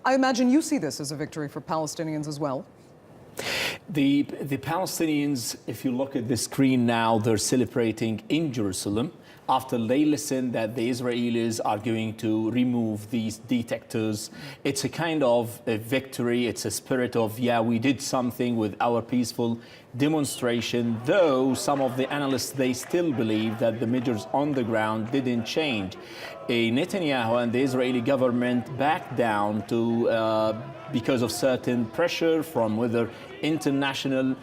I imagine you see this as a victory for Palestinians as well. The Palestinians, if you look at the screen now, they're celebrating in Jerusalem after they listen that the Israelis are going to remove these detectors. It's a kind of a victory. It's a spirit of, yeah, we did something with our peaceful demonstration, though some of the analysts, they still believe that the measures on the ground didn't change. Netanyahu and the Israeli government backed down to because of certain pressure from whether international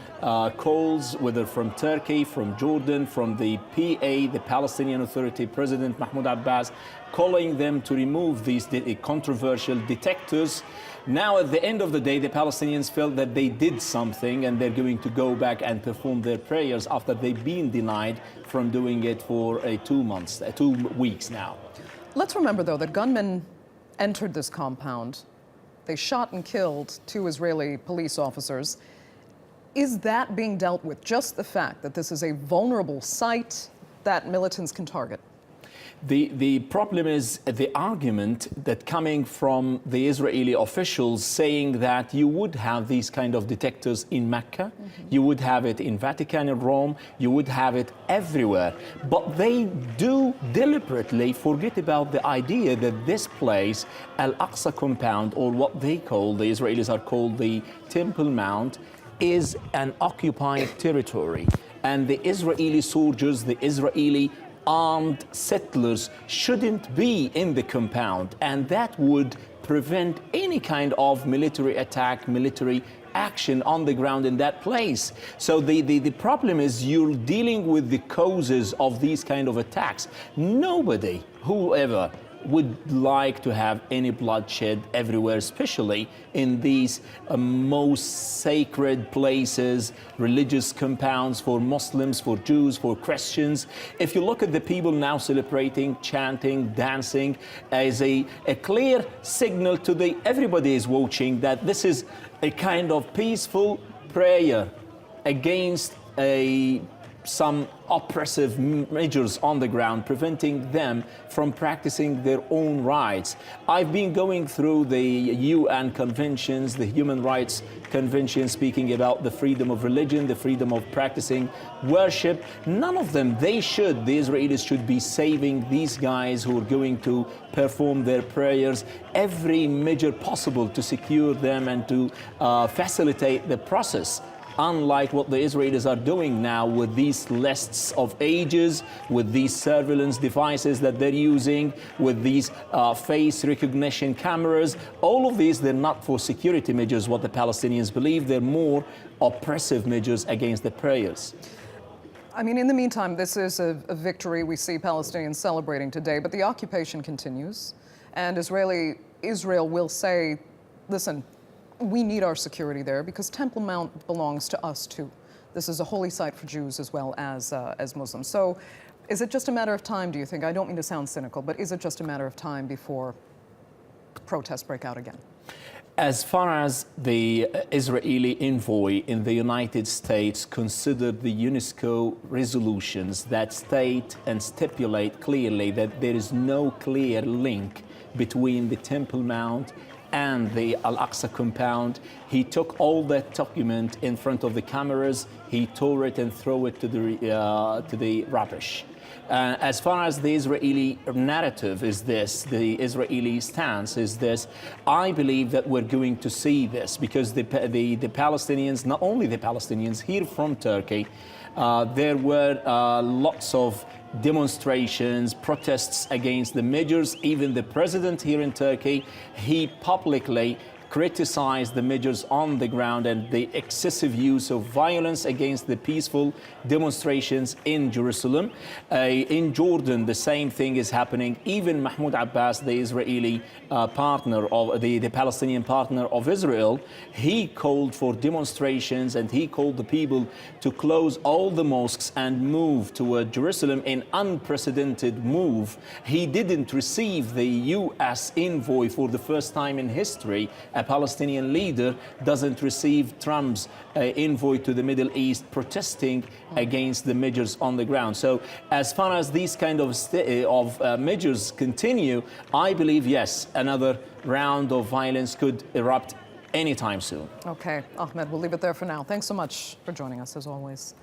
calls, whether from Turkey, from Jordan, from the PA, the Palestinian Authority, President Mahmoud Abbas, calling them to remove these controversial detectors. Now, at the end of the day, the Palestinians felt that they did something and they're going to go back and perform their prayers after they've been denied from doing it for 2 weeks now. Let's remember, though, that gunmen entered this compound. They shot and killed 2 Israeli police officers. Is that being dealt with? Just the fact that this is a vulnerable site that militants can target? The problem is the argument that coming from the Israeli officials saying that you would have these kind of detectors in Mecca, you would have it in Vatican and Rome, you would have it everywhere. But they do deliberately forget about the idea that this place, Al-Aqsa compound, or what they call, the Israelis are called the Temple Mount, is an occupied territory. And the Israeli soldiers, the Israeli armed settlers shouldn't be in the compound, and that would prevent any kind of military attack, military action on the ground in that place. So the problem is you're dealing with the causes of these kind of attacks. Nobody, whoever, would like to have any bloodshed everywhere, especially in these most sacred places, religious compounds for Muslims, for Jews, for Christians. If you look at the people now celebrating, chanting, dancing, as a clear signal to everybody is watching that this is a kind of peaceful prayer against some oppressive measures on the ground, preventing them from practicing their own rights. I've been going through the UN conventions, the Human Rights Convention, speaking about the freedom of religion, the freedom of practicing worship. None of them, the Israelis should be saving these guys who are going to perform their prayers, every measure possible to secure them and to facilitate the process. Unlike what the Israelis are doing now with these lists of ages, with these surveillance devices that they're using, with these face recognition cameras. All of these, they're not for security measures, what the Palestinians believe. They're more oppressive measures against the prayers. I mean, in the meantime, this is a victory we see Palestinians celebrating today, but the occupation continues. And Israel will say, listen, we need our security there because Temple Mount belongs to us too. This is a holy site for Jews as well as Muslims. So is it just a matter of time, do you think? I don't mean to sound cynical, but is it just a matter of time before protests break out again? As far as the Israeli envoy in the United States considered the UNESCO resolutions that state and stipulate clearly that there is no clear link between the Temple Mount and the Al-Aqsa compound, he took all that document in front of the cameras, he tore it and threw it to the rubbish. As far as the Israeli narrative is this, the Israeli stance is this, I believe that we're going to see this because the Palestinians, not only the Palestinians, here from Turkey, there were lots of demonstrations, protests against the measures. Even the president here in Turkey, he publicly criticized the measures on the ground and the excessive use of violence against the peaceful demonstrations in Jerusalem. In Jordan, the same thing is happening. Even Mahmoud Abbas, the Israeli partner of the Palestinian partner of Israel, he called for demonstrations and he called the people to close all the mosques and move toward Jerusalem, an unprecedented move. He didn't receive the U.S. envoy for the first time in history, a Palestinian leader doesn't receive Trump's envoy to the Middle East protesting against the measures on the ground. So as far as these kind of measures continue, I believe, yes, another round of violence could erupt anytime soon. Okay, Ahmed, we'll leave it there for now. Thanks so much for joining us, as always.